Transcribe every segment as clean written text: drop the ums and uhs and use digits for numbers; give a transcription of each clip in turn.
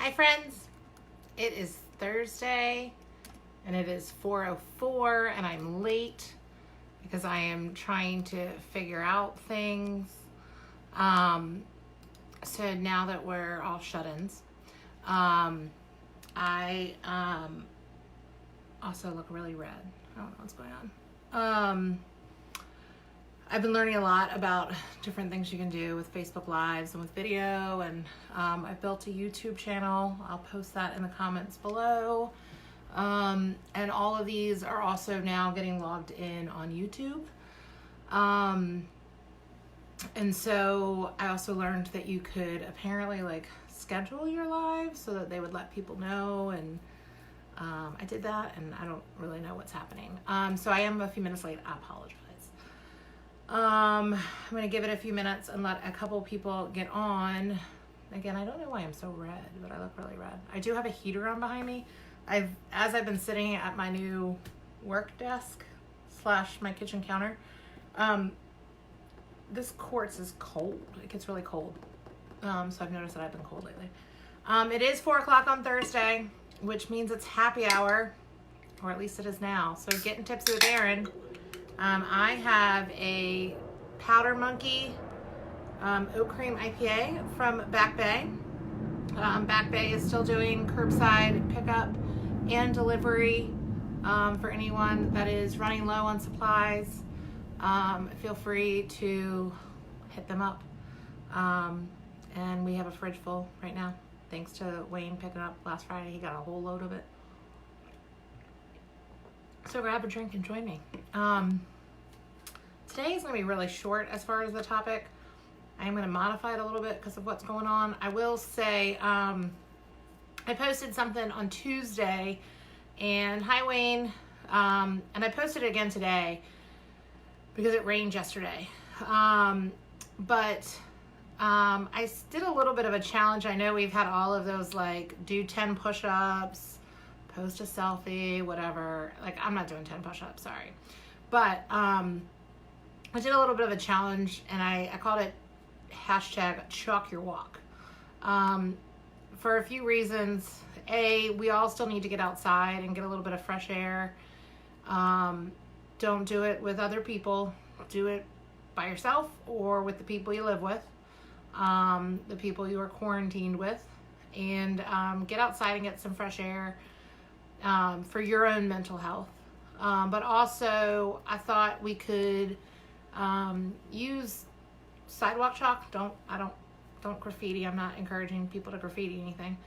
Hi friends, it is Thursday and it is 4:04 and I'm late because I am trying to figure out things. So now that we're all shut-ins, I also look really red. I don't know what's going on. I've been learning a lot about different things you can do with Facebook Lives and with video, and I've built a YouTube channel. I'll post that in the comments below. And all of these are also now getting logged in on YouTube. And so I also learned that you could apparently schedule your lives so that they would let people know, and I did that, and I don't really know what's happening. So I am a few minutes late. I apologize. I'm going to give it a few minutes and let a couple people get on. Again, I don't know why I'm so red, but I look really red. I do have a heater on behind me. As I've been sitting at my new work desk / my kitchen counter, this quartz is cold. It gets really cold. So I've noticed that I've been cold lately. It is 4 o'clock on Thursday, which means it's happy hour, or at least it is now. So getting tipsy with Erin. I have a Powder Monkey Oat Cream IPA from Back Bay. Back Bay is still doing curbside pickup and delivery for anyone that is running low on supplies. Feel free to hit them up. And we have a fridge full right now. Thanks to Wayne picking up last Friday. He got a whole load of it. So grab a drink and join me. Today is going to be really short as far as the topic. I'm going to modify it a little bit because of what's going on. I will say I posted something on Tuesday, and hi Wayne, and I posted it again today because it rained yesterday. But I did a little bit of a challenge. I know we've had all of those do 10 push-ups, post a selfie, whatever. I'm not doing 10 push-ups, sorry. But I did a little bit of a challenge, and I called it #ChalkYourWalk. For a few reasons. A, we all still need to get outside and get a little bit of fresh air. Don't do it with other people. Do it by yourself or with the people you live with, the people you are quarantined with, and get outside and get some fresh air. For your own mental health. But also I thought we could use sidewalk chalk. Don't graffiti. I'm not encouraging people to graffiti anything,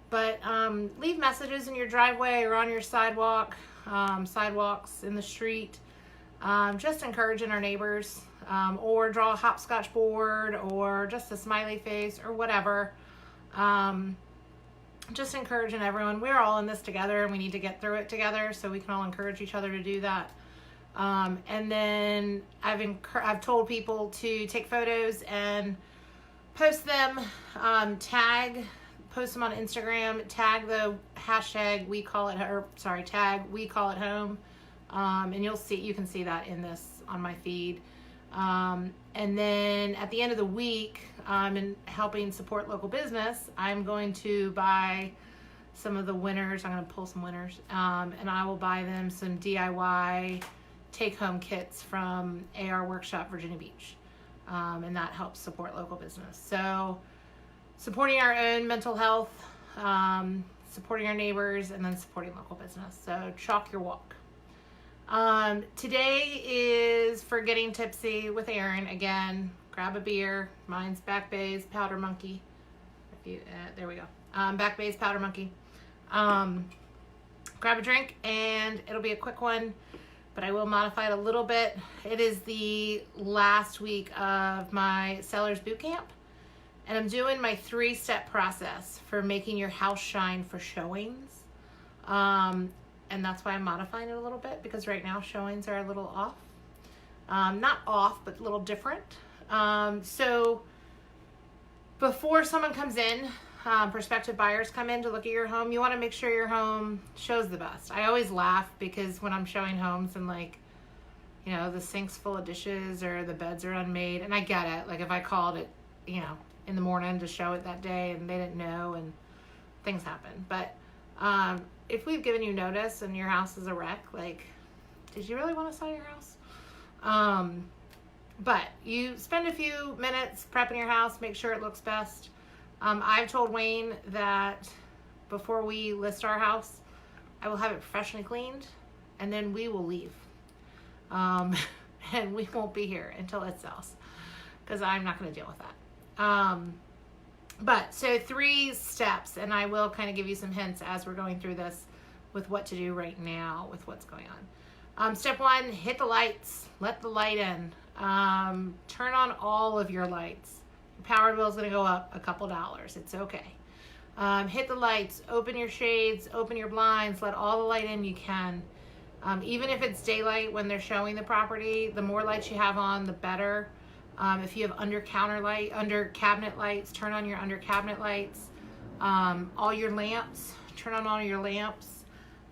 but leave messages in your driveway or on your sidewalk, sidewalks in the street, just encouraging our neighbors, or draw a hopscotch board or just a smiley face or whatever. Just encouraging everyone. We're all in this together, and we need to get through it together, so we can all encourage each other to do that. And then I've told people to take photos and post them, post them on Instagram, tag the hashtag tag we call it home, and you can see that in this on my feed. And then at the end of the week, in helping support local business, I'm going to buy some of the winners. I'm going to pull some winners, and I will buy them some DIY take-home kits from AR Workshop Virginia Beach, and that helps support local business. So supporting our own mental health, supporting our neighbors, and then supporting local business. So chalk your walk. Today is for getting tipsy with Erin. Again, grab a beer. Mine's Back Bay's Powder Monkey. There we go. Back Bay's Powder Monkey. Grab a drink, and it'll be a quick one, but I will modify it a little bit. It is the last week of my Seller's Bootcamp, and I'm doing my 3-step process for making your house shine for showings. And that's why I'm modifying it a little bit, because right now showings are a little off. Not off, but a little different. So before someone comes in, prospective buyers come in to look at your home, you want to make sure your home shows the best. I always laugh because when I'm showing homes and the sink's full of dishes or the beds are unmade, and I get it. If I called it, in the morning to show it that day and they didn't know, and things happen. But if we've given you notice and your house is a wreck, like, did you really want to sell your house? But you spend a few minutes prepping your house, make sure it looks best. I've told Wayne that before we list our house, I will have it professionally cleaned, and then we will leave. And we won't be here until it sells, because I'm not going to deal with that. But so 3 steps, and I will kind of give you some hints as we're going through this with what to do right now with what's going on. Step 1, hit the lights, let the light in. Turn on all of your lights. Your power bill is going to go up a couple dollars. It's okay. Hit the lights, open your shades, open your blinds, let all the light in you can. Even if it's daylight when they're showing the property, the more lights you have on, the better. If you have under cabinet lights, turn on your under cabinet lights. All your lamps, turn on all your lamps.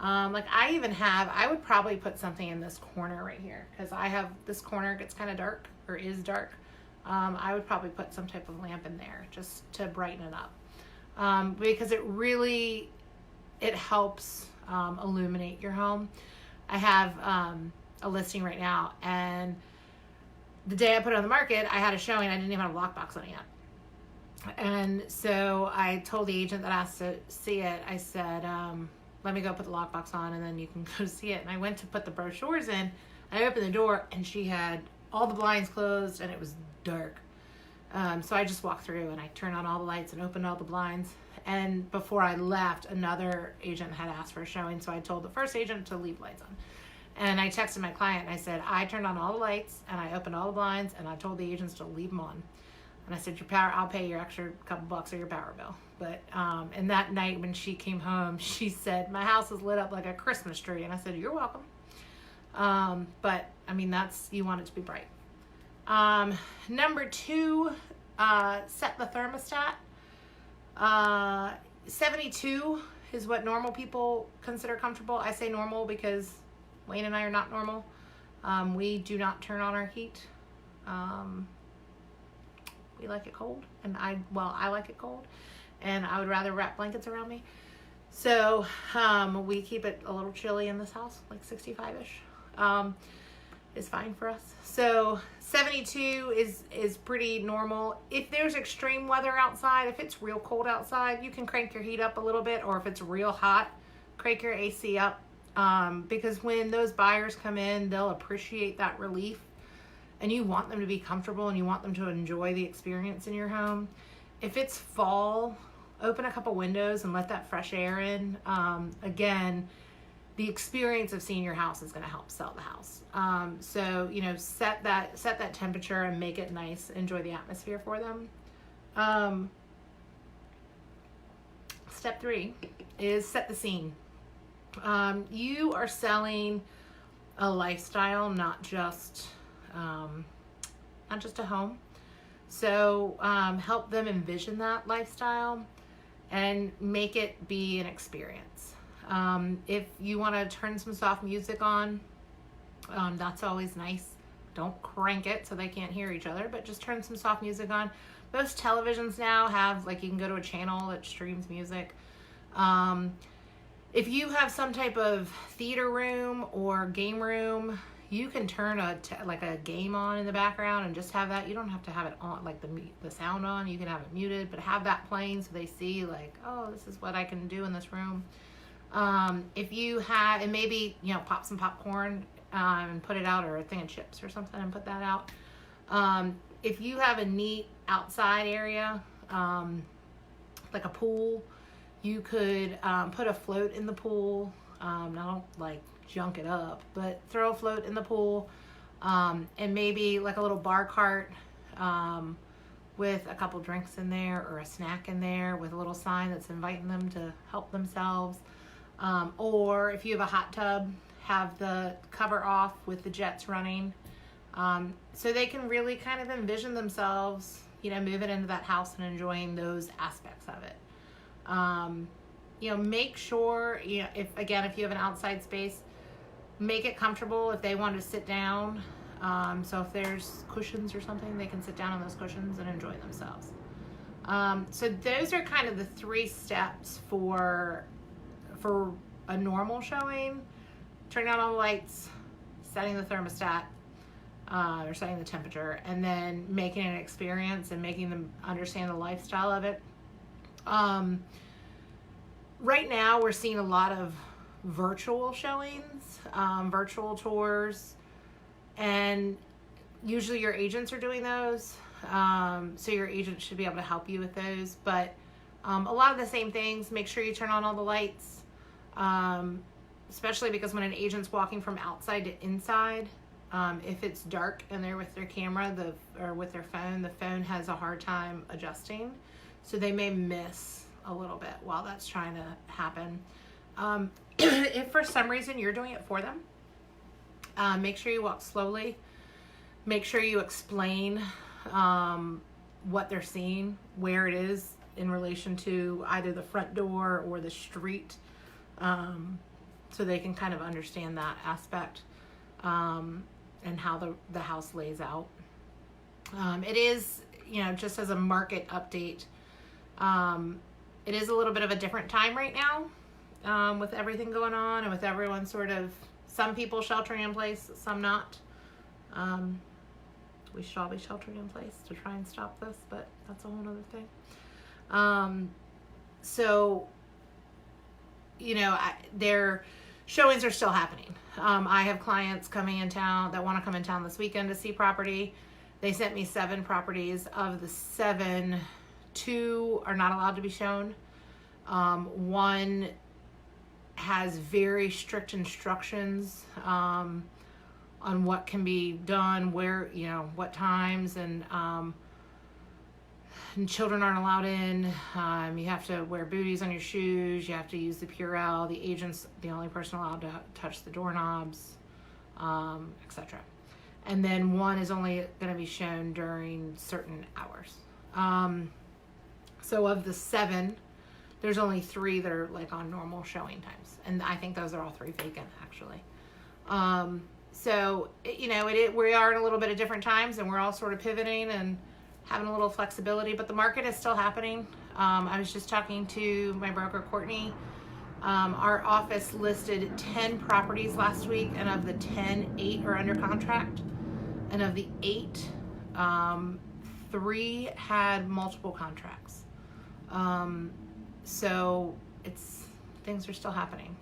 Like I would probably put something in this corner right here, because I have this corner gets kind of dark, or is dark. I would probably put some type of lamp in there just to brighten it up, because it helps illuminate your home. I have a listing right now, and the day I put it on the market, I had a showing. I didn't even have a lockbox on it yet. And so I told the agent that asked to see it, I said, let me go put the lockbox on, and then you can go see it. And I went to put the brochures in, and I opened the door, and she had all the blinds closed, and it was dark. So I just walked through, and I turned on all the lights and opened all the blinds. And before I left, another agent had asked for a showing, so I told the first agent to leave lights on. And I texted my client, and I said, I turned on all the lights, and I opened all the blinds, and I told the agents to leave them on. And I said, I'll pay your extra couple bucks of your power bill. But, and that night when she came home, she said, my house is lit up like a Christmas tree. And I said, you're welcome. But I mean, you want it to be bright. Number 2, set the thermostat. 72 is what normal people consider comfortable. I say normal because Wayne and I are not normal. We do not turn on our heat. We like it cold, and I like it cold, and I would rather wrap blankets around me. So we keep it a little chilly in this house, like 65-ish is fine for us. So 72 is pretty normal. If there's extreme weather outside, if it's real cold outside, you can crank your heat up a little bit, or if it's real hot, crank your AC up, because when those buyers come in, they'll appreciate that relief. And you want them to be comfortable, and you want them to enjoy the experience in your home. If it's fall, open a couple windows and let that fresh air in. Again, the experience of seeing your house is going to help sell the house. So, set that temperature and make it nice. Enjoy the atmosphere for them. Step 3 is set the scene. You are selling a lifestyle, not just a home. So help them envision that lifestyle and make it be an experience. If you want to turn some soft music on, that's always nice. Don't crank it so they can't hear each other, but just turn some soft music on. Most televisions now have, you can go to a channel that streams music. If you have some type of theater room or game room, you can turn a game on in the background and just have that. You don't have to have it on, the sound on. You can have it muted, but have that playing so they see, oh, this is what I can do in this room. If you have, and maybe, pop some popcorn and put it out, or a thing of chips or something and put that out. If you have a neat outside area, like a pool, you could put a float in the pool. Now, don't junk it up, but throw a float in the pool, and maybe a little bar cart with a couple drinks in there, or a snack in there with a little sign that's inviting them to help themselves. Or if you have a hot tub, have the cover off with the jets running, so they can really kind of envision themselves, moving into that house and enjoying those aspects of it. Make sure, if you have an outside space, make it comfortable if they want to sit down. So if there's cushions or something, they can sit down on those cushions and enjoy themselves. So those are kind of the 3 steps for a normal showing: turning on all the lights, setting the thermostat, or setting the temperature, and then making an experience and making them understand the lifestyle of it. Right now we're seeing a lot of virtual showings, virtual tours, and usually your agents are doing those. So your agent should be able to help you with those, but a lot of the same things. Make sure you turn on all the lights, especially because when an agent's walking from outside to inside, if it's dark and they're with their camera or with their phone, the phone has a hard time adjusting, so they may miss a little bit while that's trying to happen. If for some reason you're doing it for them, make sure you walk slowly. Make sure you explain what they're seeing, where it is in relation to either the front door or the street, so they can kind of understand that aspect, and how the house lays out. It is, just as a market update, it is a little bit of a different time right now, with everything going on and with everyone some people sheltering in place, some not. We should all be sheltering in place to try and stop this, but that's a whole other thing. Their showings are still happening. I have clients coming in town that want to come in town this weekend to see property. They sent me 7 properties. Of the 7, 2 are not allowed to be shown. 1 has very strict instructions on what can be done, where, what times, and children aren't allowed in. You have to wear booties on your shoes. You have to use the Purell. The agent's the only person allowed to touch the doorknobs, etc. And then 1 is only going to be shown during certain hours. So of the 7, there's only 3 that are like on normal showing times, and I think those are all 3 vacant actually. So, we are in a little bit of different times, and we're all sort of pivoting and having a little flexibility, but the market is still happening. I was just talking to my broker, Courtney. Our office listed 10 properties last week, and of the 10, 8 are under contract. And of the 8, 3 had multiple contracts. So things are still happening.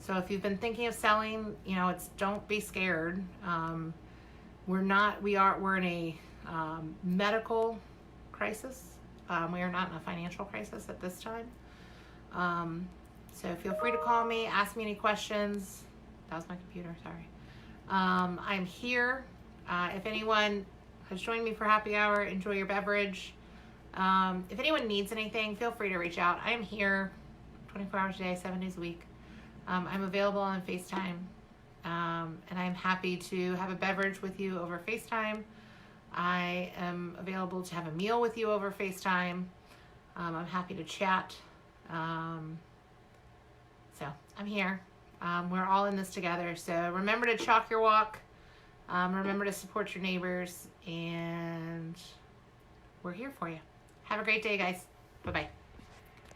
So if you've been thinking of selling, don't be scared. We're in a medical crisis. We are not in a financial crisis at this time. So feel free to call me, ask me any questions. That was my computer, sorry. I'm here. If anyone has joined me for happy hour, enjoy your beverage. If anyone needs anything, feel free to reach out. I am here 24 hours a day, 7 days a week. I'm available on FaceTime, and I'm happy to have a beverage with you over FaceTime. I am available to have a meal with you over FaceTime. I'm happy to chat. So I'm here. We're all in this together. So remember to chalk your walk. Remember to support your neighbors, and we're here for you. Have a great day, guys. Bye-bye.